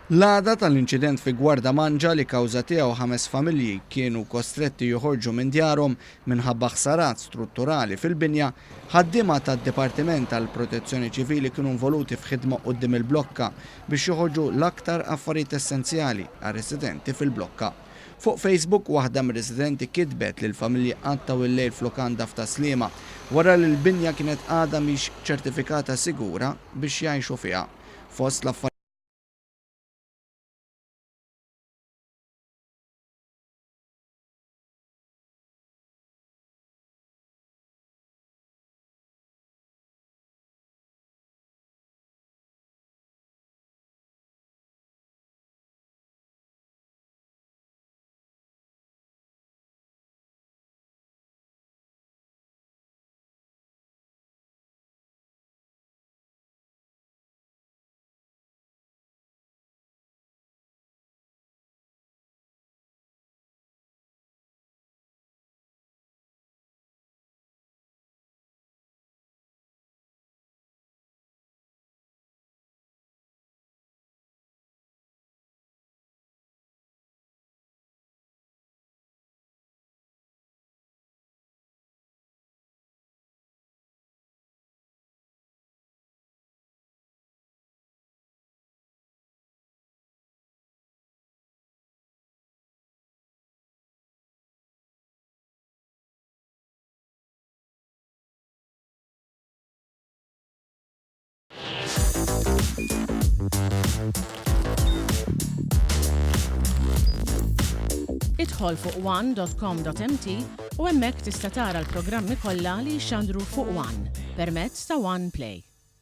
L-għada tal-inċident fi Gwarda Manġa li kawża tiegħu 5 familji kienu kostretti joħorġu minn djarhom minħabba ħsarat strutturali fil-binja, ħaddiema tad-Dipartiment tal-Protezzjoni Ċivili kienu involuti f'ħidma quddiem il-blokka biex joħorġu l-aktar affarijiet essenzjali għar-residenti fil-blokka. Fuq Facebook waħda mir-residenti kitbet li l-familji qattaw il-lejl f'lokanda f'Taslima wara li l-binja kienet għadha mhix ċertifikata sigura biex jgħixu fiha. Fost l-affarijiet Idħol fuq one.com.mt u hemmhekk tista' tara l-programmi kollha li jxandru fuq One permezz ta' One Play.